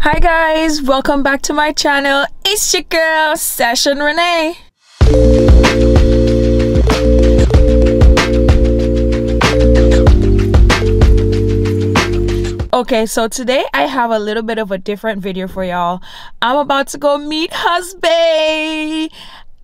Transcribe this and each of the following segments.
Hi guys, welcome back to my channel. It's your girl Sash-Ann Renee. Okay, so today I have a little bit of a different video for y'all. I'm about to go meet husband.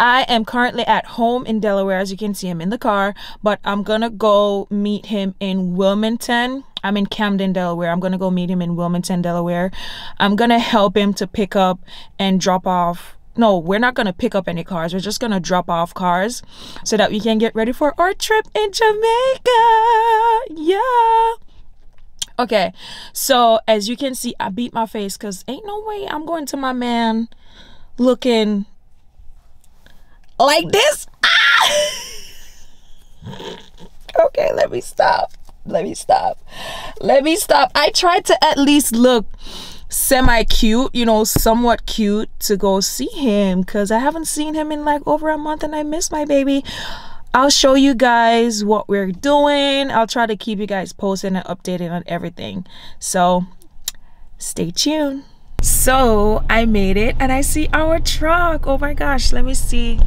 I am currently at home in Delaware, as you can see him in the car, but I'm gonna go meet him in Wilmington. I'm in Camden, Delaware. I'm gonna go meet him in Wilmington, Delaware. I'm gonna help him to pick up and drop off. No, we're not gonna pick up any cars. We're just gonna drop off cars so that we can get ready for our trip in Jamaica. Yeah. Okay, so as you can see, I beat my face because ain't no way I'm going to my man looking like this. Ah! Okay, let me stop. I tried to at least look semi-cute, you know, somewhat cute to go see him because I haven't seen him in like over a month and I miss my baby. I'll show you guys what we're doing. I'll try to keep you guys posted and updated on everything. So stay tuned. So I made it and I see our truck. Oh my gosh, let me see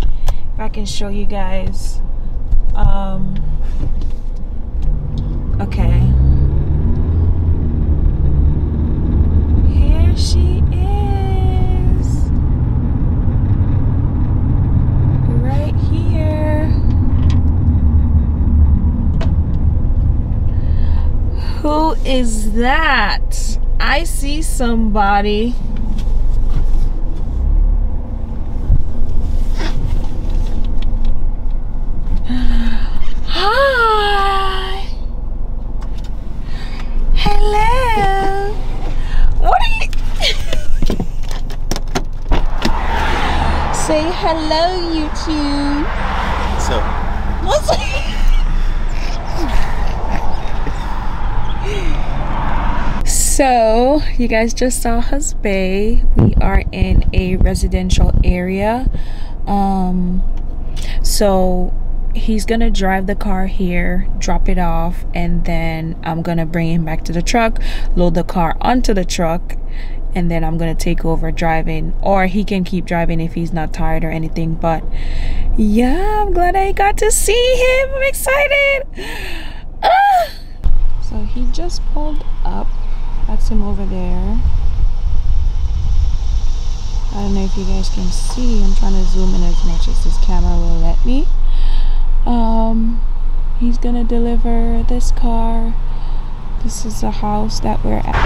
if I can show you guys. Okay. Here she is. Right here. Who is that? I see somebody. Hi. Hello. What are you? Say hello, YouTube. So. What's So, you guys just saw husband. We are in a residential area. So he's gonna drive the car here, drop it off, and then I'm gonna bring him back to the truck, load the car onto the truck, and then I'm gonna take over driving, or he can keep driving if he's not tired or anything. But yeah, I'm glad I got to see him. I'm excited. So he just pulled up. That's him over there. I don't know if you guys can see. I'm trying to zoom in as much as this camera will let me. He's gonna deliver this car. This is the house that we're at.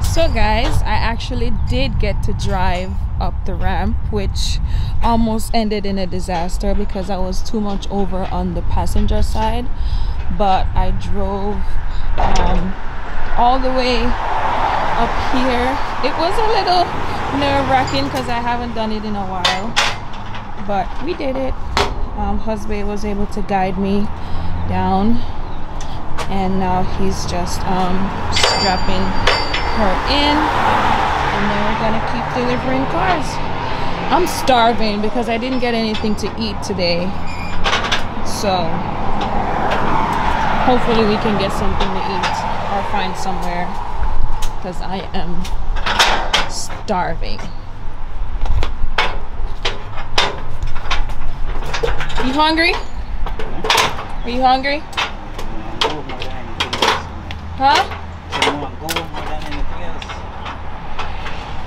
So guys, I actually did get to drive up the ramp, which almost ended in a disaster because I was too much over on the passenger side. But I drove all the way up here. It was a little nerve-wracking because I haven't done it in a while, but we did it. Husband was able to guide me down, and now he's just strapping her in, and then we're gonna keep delivering cars. I'm starving because I didn't get anything to eat today, so hopefully we can get something to eat or find somewhere because I am starving. You hungry? Are you hungry? Huh?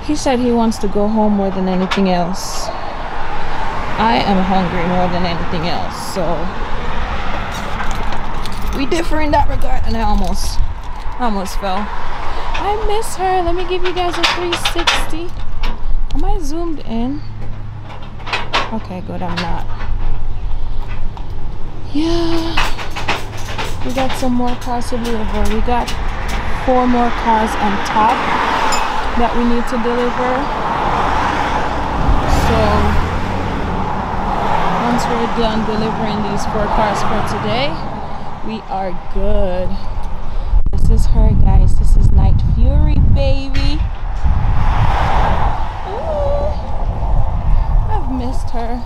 He said he wants to go home more than anything else. I am hungry more than anything else, so we differ in that regard. And I almost fell. I miss her. Let me give you guys a 360. Am I zoomed in? Okay, good, I'm not. Yeah, we got some more cars to deliver. We got 4 more cars on top that we need to deliver. So once we're done delivering these 4 cars for today, we are good. This is her, guys. This is Night Fury, baby. Ooh, I've missed her.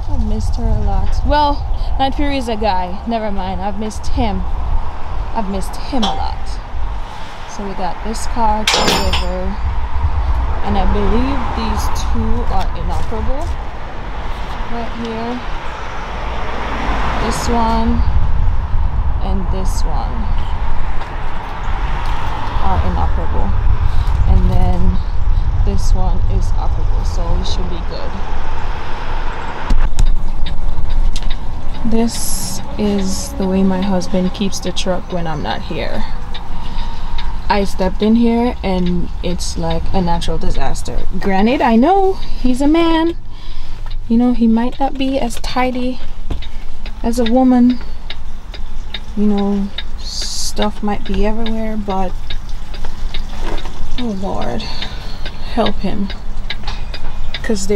I've missed her a lot. Well, Night Fury is a guy. Never mind. I've missed him. I've missed him a lot. So we got this car to deliver, and I believe these two are inoperable right here. This one and this one are inoperable, and then this one is operable, so we should be good. This is the way my husband keeps the truck when I'm not here. I stepped in here and it's like a natural disaster. Granted, I know he's a man, you know, he might not be as tidy as a woman, you know, stuff might be everywhere, but oh Lord, help him, because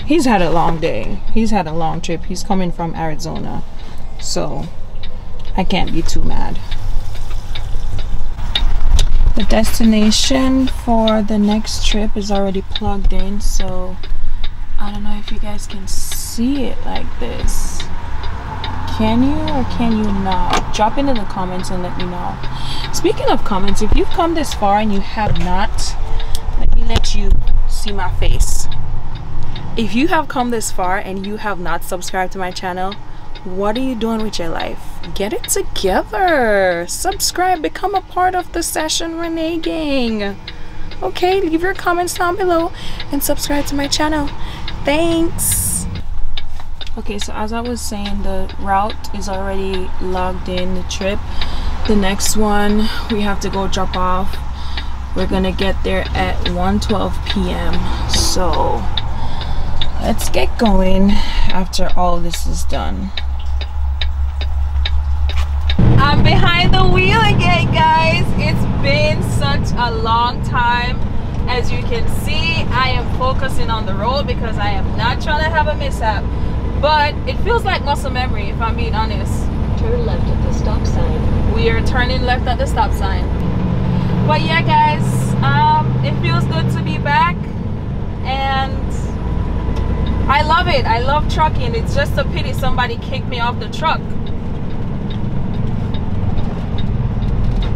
he's had a long day, he's had a long trip, he's coming from Arizona, so I can't be too mad. The destination for the next trip is already plugged in, so I don't know if you guys can see it like this. Can you or can you not? Drop it in the comments and let me know. Speaking of comments, if you've come this far and you have not, let me let you see my face. If you have come this far and you have not subscribed to my channel, what are you doing with your life? Get it together. Subscribe, become a part of the Sash-Ann Renee gang. Okay, leave your comments down below and subscribe to my channel. Thanks. Okay, so as I was saying, the route is already logged in, the trip. The next one we have to go drop off. We're gonna get there at 1:12 p.m. So let's get going after all this is done. I'm behind the wheel again, guys. It's been such a long time. As you can see, I am focusing on the road because I am not trying to have a mishap. But it feels like muscle memory, if I'm being honest. Turn left at the stop sign. We are turning left at the stop sign. But yeah, guys, it feels good to be back. And I love it. I love trucking. It's just a pity somebody kicked me off the truck.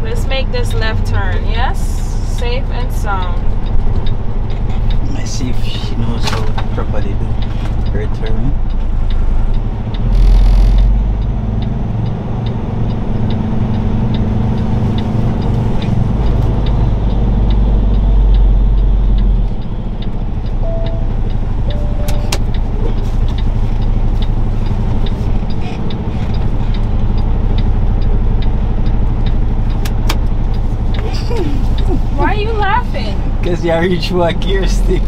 Let's make this left turn. Yes, safe and sound. Let's see if she knows how to properly do her turn. Because you reach for a gear stick.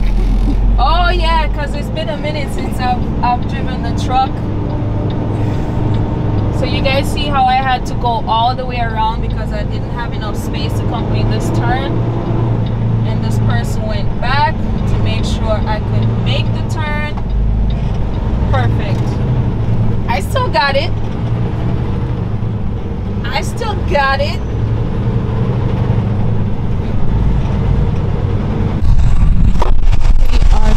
Oh yeah, because it's been a minute since I've driven the truck. So you guys see how I had to go all the way around because I didn't have enough space to complete this turn. And this person went back to make sure I could make the turn. Perfect. I still got it. I still got it.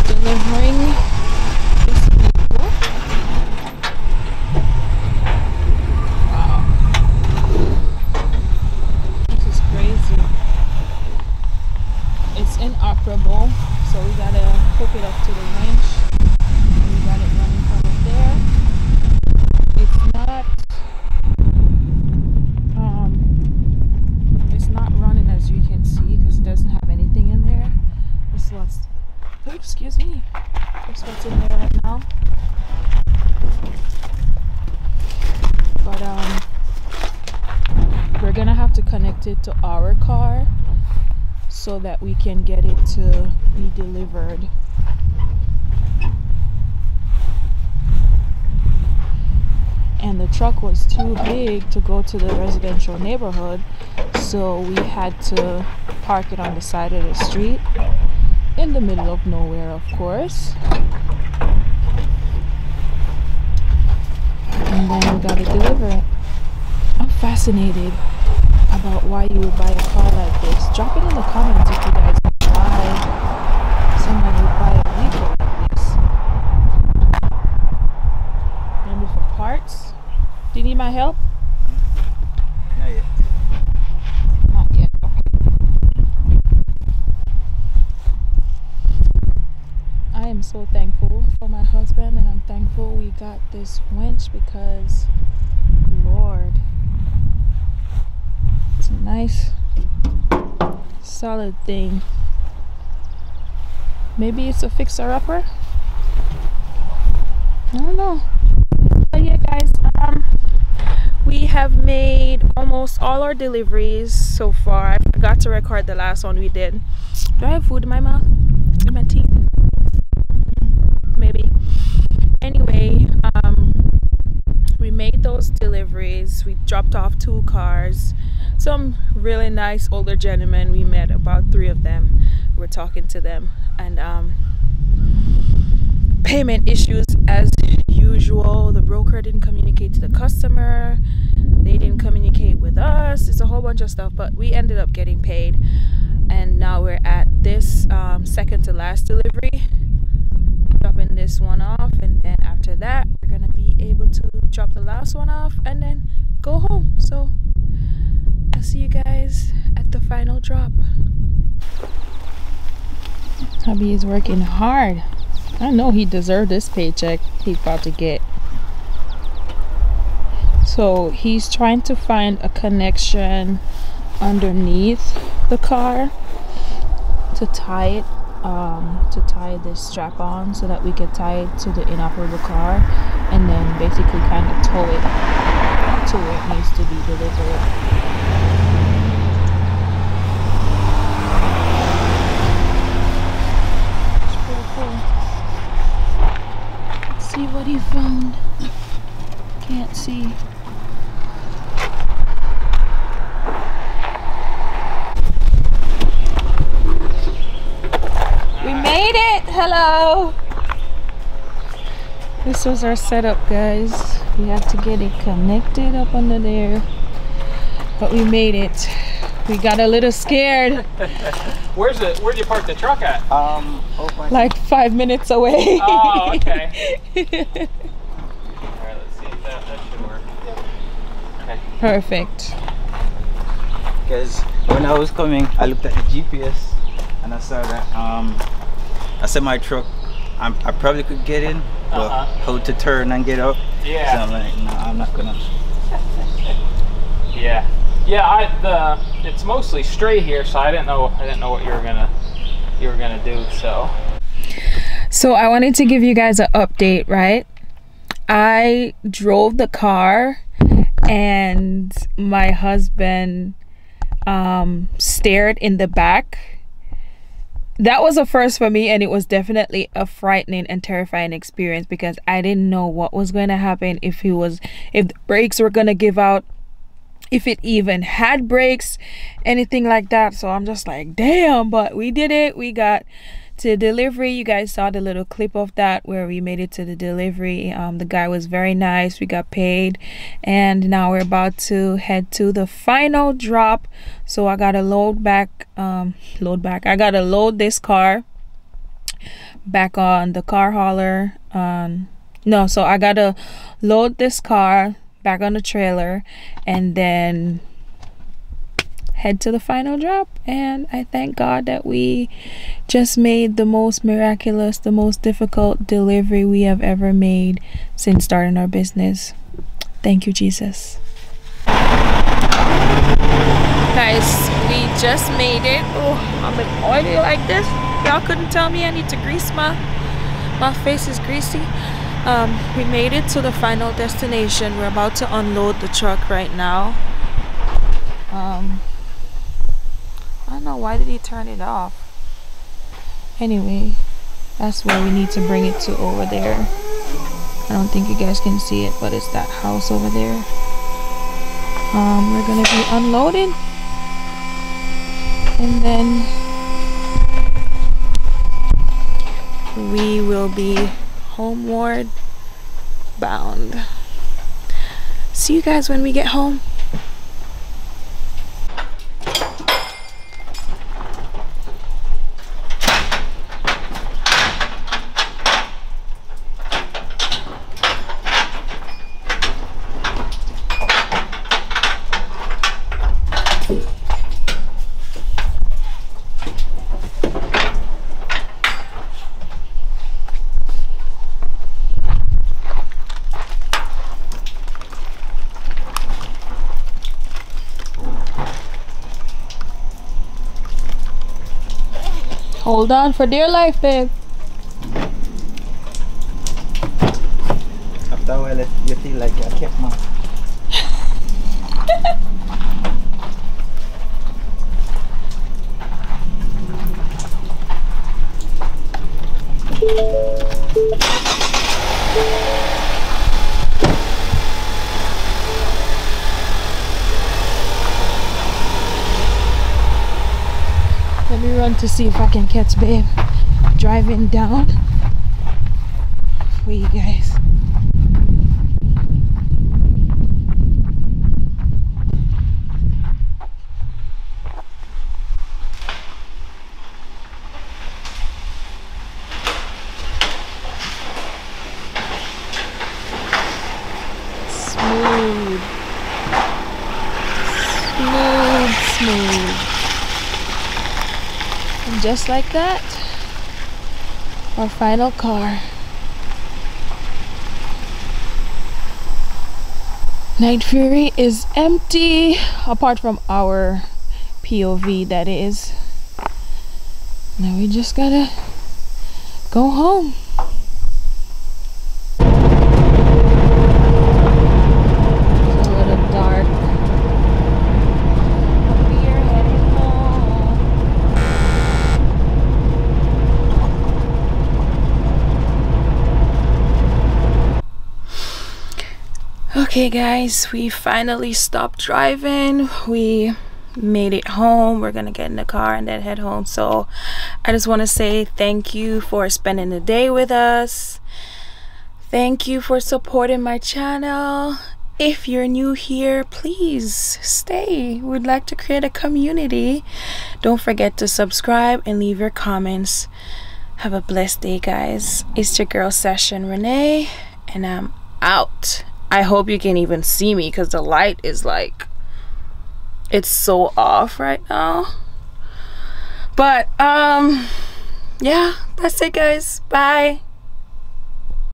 Delivering this vehicle. Wow, this is crazy. It's inoperable, so we gotta hook it up to the winch. We got it running from up there. It's not running, as you can see, because it doesn't have anything in there. This is what's excuse me. That's what's in there right now. But we're gonna have to connect it to our car so that we can get it to be delivered. And the truck was too big to go to the residential neighborhood, so we had to park it on the side of the street. In the middle of nowhere, of course. And then we gotta deliver it. I'm fascinated about why you would buy a car like this. Drop it in the comments if you guys know why someone would buy a vehicle like this. Maybe for parts. Do you need my help? Not yet. Not yet. so thankful for my husband, and I'm thankful we got this winch because, Lord, it's a nice solid thing. Maybe it's a fixer-upper. I don't know. But yeah, guys, we have made almost all our deliveries so far. I forgot to record the last one we did. Do I have food in my mouth? In my teeth? Maybe. Anyway, we made those deliveries. We dropped off 2 cars. Some really nice older gentlemen. We met about 3 of them. We're talking to them, and payment issues as usual. The broker didn't communicate to the customer. They didn't communicate with us. It's a whole bunch of stuff, but we ended up getting paid, and now we're at this second to last delivery, dropping this one off, and then after that we're gonna be able to drop the last one off and then go home. So I'll see you guys at the final drop. Hubby is working hard. I know he deserved this paycheck he's about to get. So he's trying to find a connection underneath the car to tie it, to tie this strap on so that we can tie it to the inoperable car, and then basically kind of tow it to where it needs to be delivered. See what he found. Can't see. We made it! Hello! This was our setup, guys. We had to get it connected up under there, but we made it. We got a little scared. Where'd you park the truck at? Like 5 minutes away. Oh, okay. Alright, let's see if that should work. Okay. Perfect. Because when I was coming, I looked at the GPS and I saw that a semi truck. I probably could get in, but how to turn and get out? Yeah. So I'm like, no, I'm not gonna. Yeah. Yeah, it's mostly straight here, so I didn't know what you were gonna do. So I wanted to give you guys an update, right? I drove the car and my husband stared in the back. That was a first for me, and it was definitely a frightening and terrifying experience because I didn't know what was going to happen, if the brakes were going to give out, if it even had brakes, anything like that. So I'm just like, damn, but we did it. We got to delivery. You guys saw the little clip of that where we made it to the delivery. The guy was very nice. We got paid, and now we're about to head to the final drop. So I gotta I gotta load this car back on the car hauler. So I gotta load this car back on the trailer and then head to the final drop. And I thank God that we just made the most miraculous, the most difficult delivery we have ever made since starting our business. Thank you, Jesus. Guys, we just made it. Oh, I'm like oily like this. Y'all couldn't tell me I need to grease my face is greasy. We made it to the final destination. We're about to unload the truck right now. I don't know, why did he turn it off? Anyway, that's where we need to bring it to over there. I don't think you guys can see it, but it's that house over there. We're gonna be unloading, and then we will be homeward bound. See you guys when we get home. Hold on for dear life, babe. After a while, you feel like you're kept man. Let me run to see if I can catch babe driving down for you guys. Smooth. Smooth, smooth. And just like that, our final car. Night Fury is empty, apart from our POV, that is. Now we just gotta go home. It's a little dark. We are heading home. Okay guys, we finally stopped driving. We made it home. We're gonna get in the car and then head home. So I just want to say thank you for spending the day with us. Thank you for supporting my channel. If you're new here, please stay. We'd like to create a community. Don't forget to subscribe and leave your comments. Have a blessed day, guys. It's your girl Sash-Ann Renee, and I'm out. I hope you can even see me because the light is like, it's so off right now. But yeah, that's it guys. Bye.